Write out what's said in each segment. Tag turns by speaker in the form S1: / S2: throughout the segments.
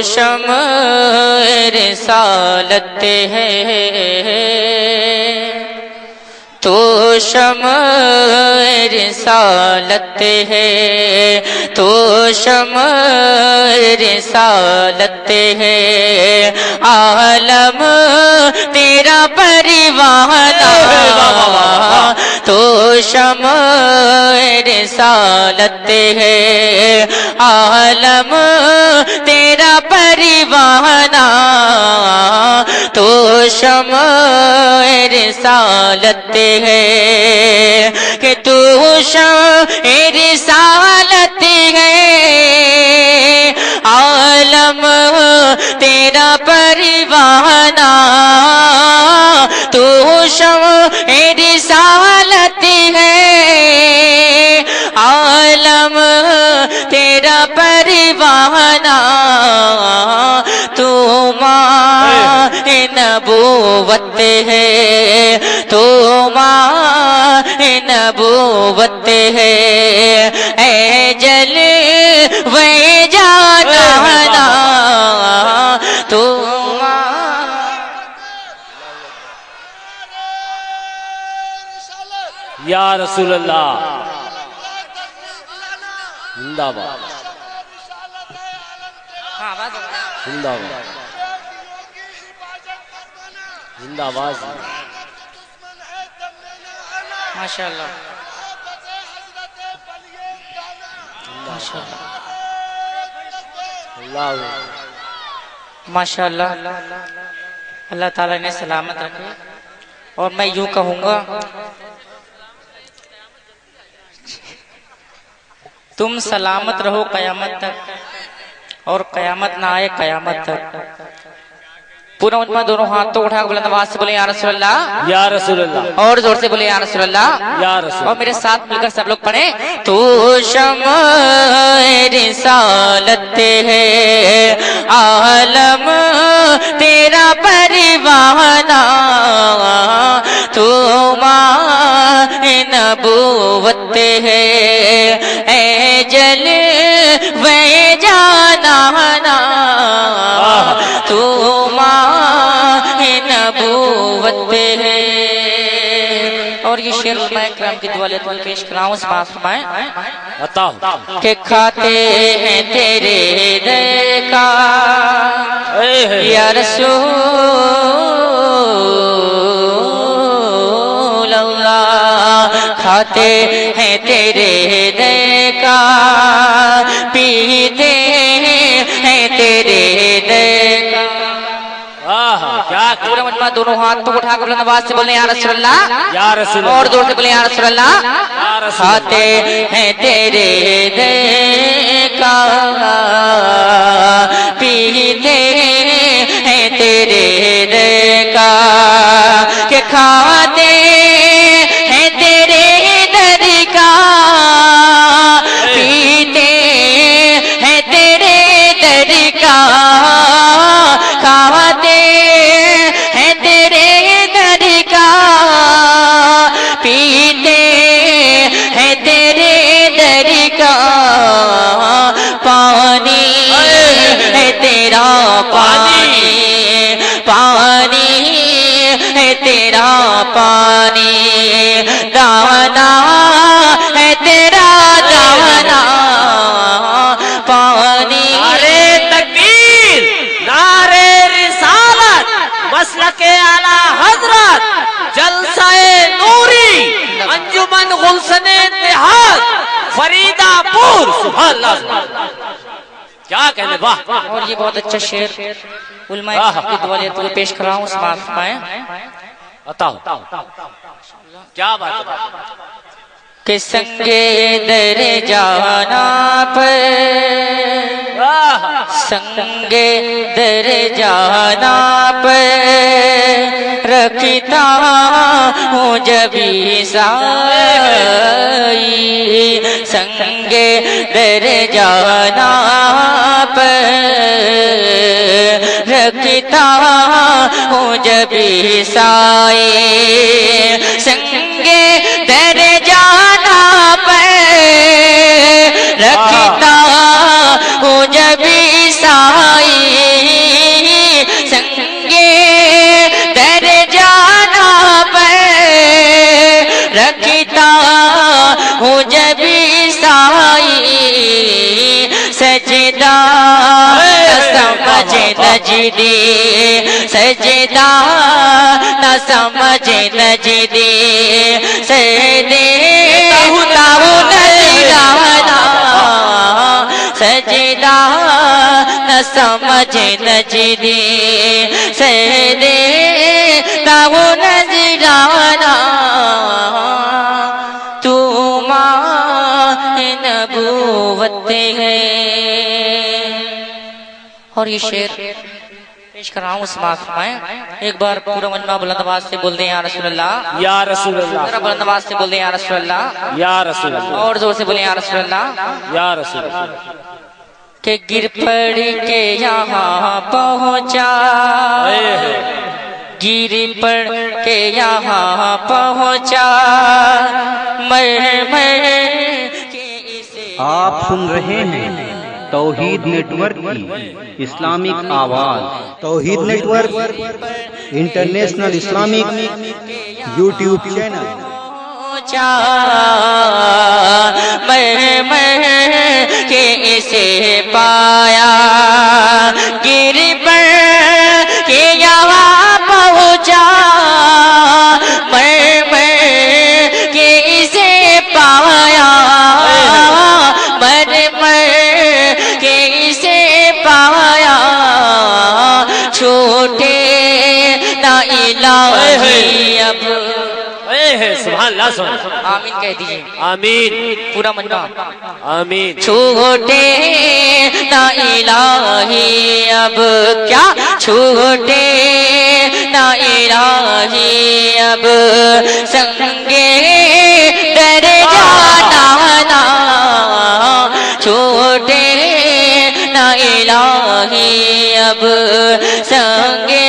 S1: شمع رسالت ہے، تو شمع رسالت ہے، تو شمع رسالت ہے، عالم تیرا پروانہ، تو شمع رسالت ہے، عالم تیرا پروانہ، تو شمع رسالت ہے، کہ تو شمع رسالت ہے، عالم تیرا پروانہ، تو شمع رسالت ہے، عالم تیرا پروانہ، تو ماں نبوت ہے، تو ماں نبوت ہے، اے جلوے جانانا، تو
S2: یا رسول اللہ زندہ باد، زندہ باد، زندہ باد،
S1: ماشاءاللہ ماشاءاللہ، اللہ تعالیٰ نے سلامت رکھے۔ اور میں یوں کہوں گا، تم سلامت رہو قیامت تک، اور قیامت نہ آئے قیامت تک۔ پورا مجمع دونوں ہاتھوں اٹھا کے بلند آواز سے بولے یا رسول اللہ،
S2: یا رسول اللہ،
S1: اور زور سے بولے یا رسول اللہ،
S2: یا رسول
S1: اور میرے ساتھ مل کر سب لوگ پڑھیں، تو شمع رسالت ہے، عالم تیرا پروانہ، تو ماں نبوت ہے، اے جلوے جانانا، تو نبوت ہے۔ اور یہ شعر علماء کرام کی دعا لیتے ہوئے پیش کراؤں، سماعت فرمائیں، کہ کھاتے ہیں تیرے در کا یا رسول اللہ، کھاتے ہیں تیرے در کا، پیتے ہیں تیرے در کا۔ پورا مجمع دونوں ہاتھوں اٹھا کر بلند آواز سے بولیں یا رسول اللہ،
S2: یا رسول اللہ،
S1: اور زور سے بولیں یا رسول اللہ، کھاتے ہیں تیرے در کا، پیتے ہیں تیرے در کا، کہ کھاتے ہیں تیرے در کا، پیتے ہیں تیرے در کا، کھاتے ہیں تیرے در کا، پیتے ہیں تیرے در کا، پانی ہے تیرا پانی، پانی ہے تیرا پانی، دانا ہے تیرا دانا، پانی۔
S2: نعرے تکبیر، نعرے رسالت، مسلک اعلی حضرت، جلسہ نوری، انجمن گلشن اتحاد، فریدہ پور، سبحان اللہ، کیا کہنے، واہ۔
S1: اور یہ بہت اچھا شعر علماء کی دعا لیتے ہوئے پیش کر رہا ہوں، سماعت فرمائیں،
S2: عطا کیا بات ہے،
S1: کہ سنگے در جانا پر، سنگے در جانا پر رکھتا ہوں جبھی سائی، سنگے در جانا پر رکھتا ہوں جبھی سائی، سنگے در جانا پر رکھتا ہوں جبھی سائی، نہ سمجھ نجدی سجدہ نہ سمجھ نجدی سجدے تاؤ نجدانا سجدہ نہ سمجھ نجدی سجدے تاؤ نجدانا تو ماہ نبوت ہے۔ اور یہ شعر پیش کر رہا ہوں، سماعت فرمائیں۔ ایک بار پورا مجمع بلند آواز سے بول دیں یا رسول اللہ،
S2: یا رسول اللہ،
S1: ذرا بلند آواز سے بول دیں یا رسول اللہ،
S2: یا رسول اللہ،
S1: اور زور سے بولیں یا رسول اللہ۔
S2: یا رسول اللہ،
S1: کہ گر پڑ کے یہاں پہنچا، گر پڑ کے یہاں پہنچا، مر کے اسے
S3: آپ سن رہے ہیں توحید نیٹ ورک کی اسلامک آواز۔ Tawheed network international Islamic YouTube channel.
S1: مر کے اسے پایا، گر پڑ کے یہاں پہنچا، مر کے اسے پایا، مر کے اسے پایا، چھوٹے نہ الہی اب۔
S2: سبحان اللہ، سبحان اللہ،
S1: آمین کہہ دیجئے،
S2: آمین،
S1: پورا مجمع
S2: آمین۔
S1: چھوٹے نہ الہی اب، کیا چھوٹے نہ الہی اب، سنگے ڈر جانا، چھوٹے نہ الہی اب، سنگے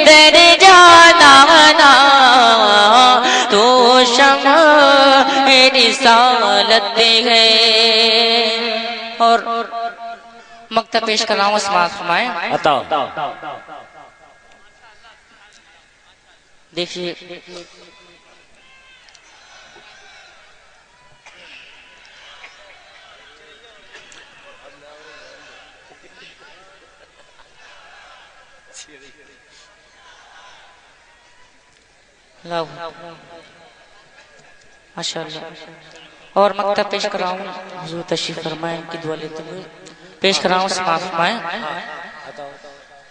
S1: ڈر جانا، تو شمع رسالت ہے۔ اور مکتب پیش کر رہا ہوں، سماعت فرمائیں۔
S2: عطا،
S1: دیکھیے ماشاءاللہ۔ اور مکتب پیش کر رہا ہوں، حضور تشریف فرمائیں، ان کی دعا لیتے ہوئے پیش کر رہا ہوں، سماعت فرمائیں۔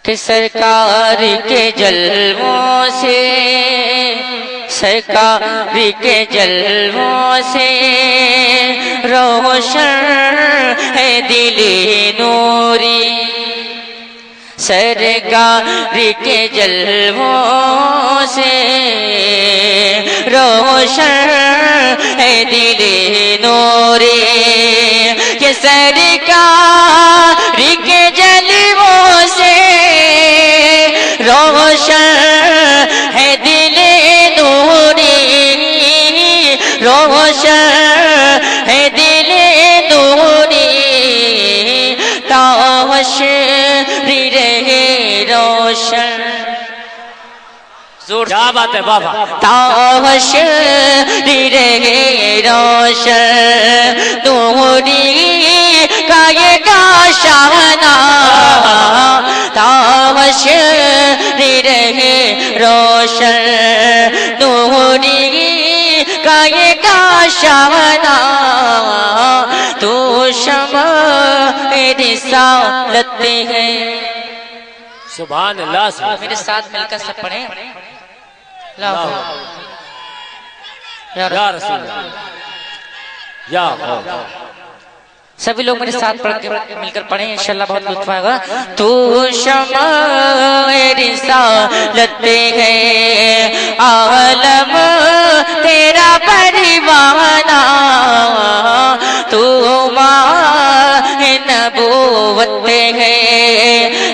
S1: کہ سرکار کے جلووں سے، سرکار کے جلووں سے روشن ہے دل نوری، سرکار کے جلووں سے روشن ہے دل نوری، کہ سرکار کے جلووں سے روشن ہے دل نوری، روشن ہے دل نوری، تاشری رہے روشن۔ زور
S2: کیا بات ہے بابا،
S1: تاشری رہے روشن، نوری کا یہ کاشانہ، تاشری رہے روشن، نوری کا یہ کاشانہ، تو شمع رسالت ہے۔
S2: سبحان اللہ، سبحان
S1: میرے ساتھ مل کر سب پڑھیں،
S2: اللہ، یا رسول اللہ، یا اللہ۔
S1: سبھی لوگ میرے ساتھ پڑھ کے مل کر پڑھیں، انشاءاللہ بہت لطف آئے گا۔ تو شمع رسالت ہے، عالم تیرا پروانہ، تو ماہ نبوت ہے،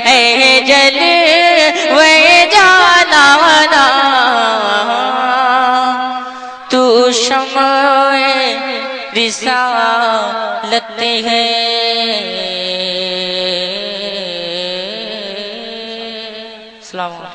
S1: اے جلوے جانانا، تو شمع رسالت ہے۔ السلام علیکم۔